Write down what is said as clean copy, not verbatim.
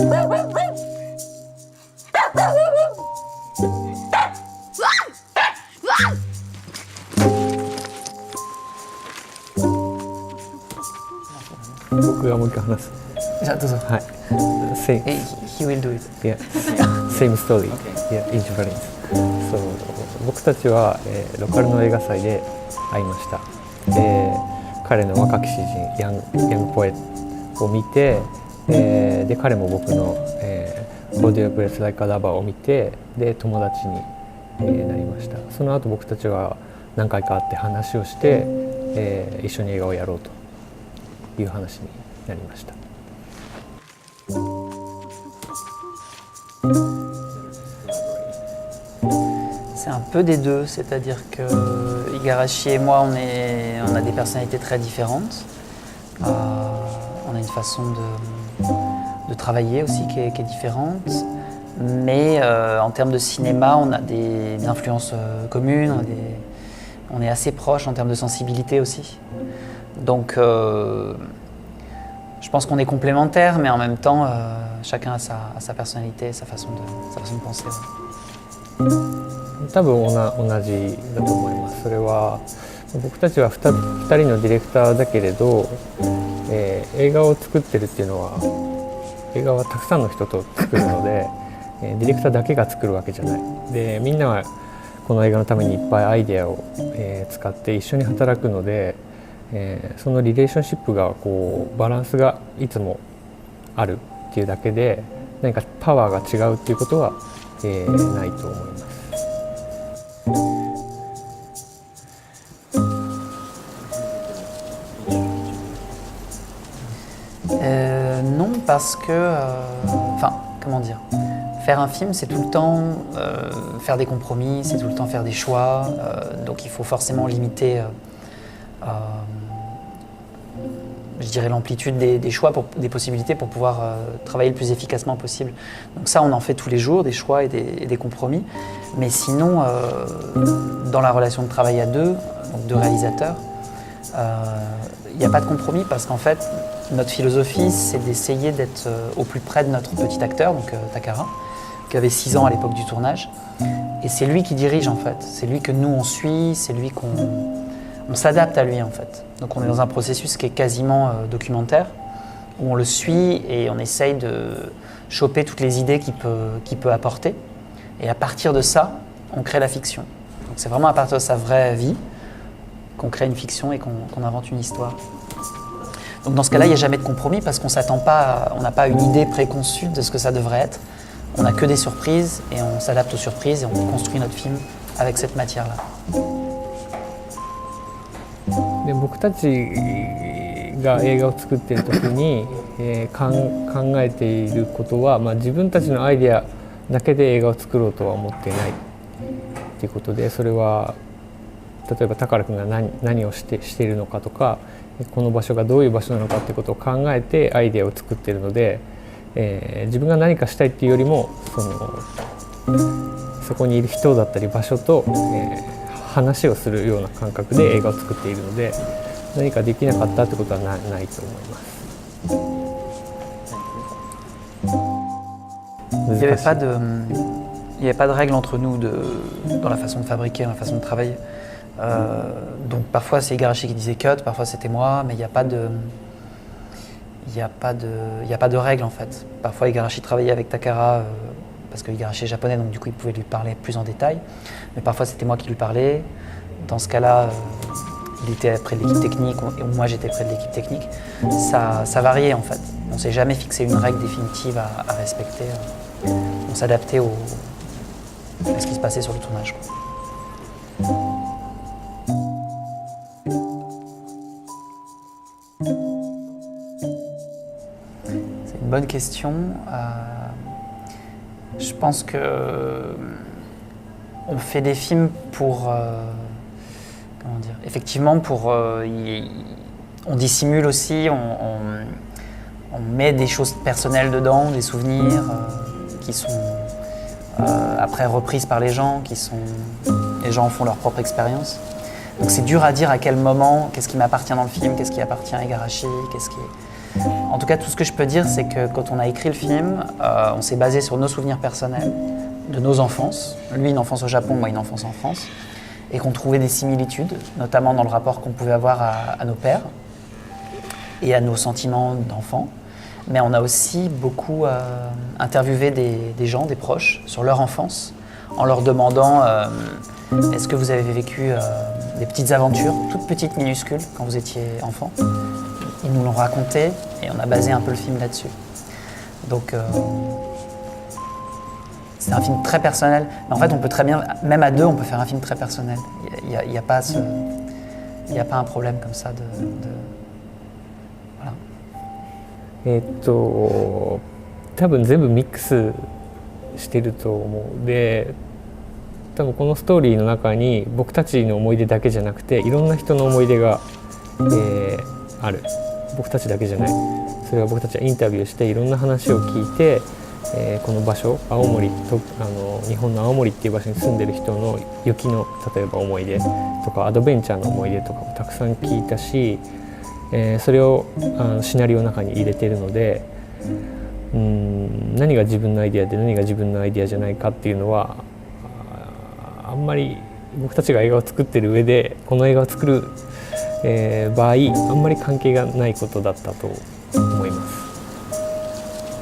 僕がもう一回話す。じゃあどうぞ。はい。Same. He will do it. Yeah. Same story. Yeah, in Japanese. そう、僕たちは、ロカルの映画祭で会いました。で、彼の若き詩人ヤングポエを見て、で彼も僕の「Hold Your Breath Like a Lover」を見て、で友達に、なりました。その後僕たちは何回か会って話をして、一緒に映画をやろうという話になりました。C'est un peu des deux, c'est-à-dire que Igarashi et moi, on a des personnalités très différentes. On a une façon de travailler aussi qui est différente. Mais en termes de cinéma, on a des influences communes, on est assez proches en termes de sensibilité aussi. Donc je pense qu'on est complémentaires, mais en même temps, chacun a sa personnalité, sa façon de penser. 多分同じだと思います。それは僕たちは2人のディレクターだけれど、映画を作ってるっていうのは映画はたくさんの人と作るので、ディレクターだけが作るわけじゃない。でみんなはこの映画のためにいっぱいアイデアを、使って一緒に働くので、そのリレーションシップがこうバランスがいつもあるっていうだけで何かパワーが違うっていうことは、ないと思います。Non, parce que, enfin, comment dire, faire un film, c'est tout le temps faire des compromis, c'est tout le temps faire des choix, donc il faut forcément limiter, je dirais, l'amplitude des choix, des possibilités pour pouvoir travailler le plus efficacement possible. Donc ça, on en fait tous les jours, des choix et des compromis, mais sinon, dans la relation de travail à deux, donc deux réalisateurs, il n'y a pas de compromis parce qu'en fait, notre philosophie, c'est d'essayer d'être au plus près de notre petit acteur, donc Takara, qui avait 6 ans à l'époque du tournage. Et c'est lui qui dirige en fait, c'est lui que nous on suit, c'est lui on s'adapte à lui en fait. Donc on est dans un processus qui est quasiment documentaire, où on le suit et on essaye de choper toutes les idées qu'il peut apporter. Et à partir de ça, on crée la fiction. Donc c'est vraiment à partir de sa vraie vie qu'on crée une fiction et qu'on invente une histoire. Donc dans ce cas-là, il n'y a jamais de compromis parce qu'on s'attend pas, on n'a pas une idée préconçue de ce que ça devrait être. On n'a que des surprises et on s'adapte aux surprises et on construit notre film avec cette matière-là. で僕たちが映画を作っている時に、考えていることは、自分たちのアイデアだけで映画を作ろうとは思っていないということで、それは例えば宝君が何をしているのかとか、この場所がどういう場所なのかということを考えてアイデアを作っているので、自分が何かしたいっていうよりもそこにいる人だったり場所と、話をするような感覚で映画を作っているので、何かできなかったってことはないと思います。Il n'y avait pas de règle entre nous dans la façon de fabriquer, dans la façon de travailler. Donc parfois c'est Igarashi qui disait cut, parfois c'était moi, mais il n'y a pas de règle en fait. Parfois Igarashi travaillait avec Takara parce que Igarashi est japonais, donc du coup il pouvait lui parler plus en détail. Mais parfois c'était moi qui lui parlais. Dans ce cas-là, il était près de l'équipe technique et moi j'étais près de l'équipe technique. Ça variait en fait. On ne s'est jamais fixé une règle définitive à respecter. On s'adaptait à ce qui se passait sur le tournage, quoi. C'est une bonne question. Je pense que on fait des films pour, comment dire, effectivement on dissimule aussi, on met des choses personnelles dedans, des souvenirs qui sont après reprises par les gens, les gens en font leur propre expérience. Donc c'est dur à dire à quel moment, qu'est-ce qui m'appartient dans le film, qu'est-ce qui appartient à Igarashi, En tout cas, tout ce que je peux dire, c'est que quand on a écrit le film, on s'est basé sur nos souvenirs personnels, de nos enfances. Lui, une enfance au Japon, moi, une enfance en France. Et qu'on trouvait des similitudes, notamment dans le rapport qu'on pouvait avoir à nos pères et à nos sentiments d'enfants. Mais on a aussi beaucoup interviewé des gens, des proches, sur leur enfance, en leur demandant est-ce que vous avez vécu des petites aventures, toutes petites, minuscules, quand vous étiez enfant. Ils nous l'ont raconté et on a basé un peu le film là-dessus. Donc c'est un film très personnel. Mais en fait, on peut très bien, même à deux, on peut faire un film très personnel. Il n'y a pas un problème comme ça voilà. 多分全部ミックスしてると思う。で多分このストーリーの中に僕たちの思い出だけじゃなくていろんな人の思い出が、ある。僕たちだけじゃない。それは僕たちはインタビューしていろんな話を聞いて、この場所青森と日本の青森っていう場所に住んでる人の雪の例えば思い出とかアドベンチャーの思い出とかもたくさん聞いたし、それをシナリオの中に入れているので、何が自分のアイデアで何が自分のアイデアじゃないかっていうのはあんまり僕たちが映画を作ってる上でこの映画を作る、場合あんまり関係がないことだったと思います。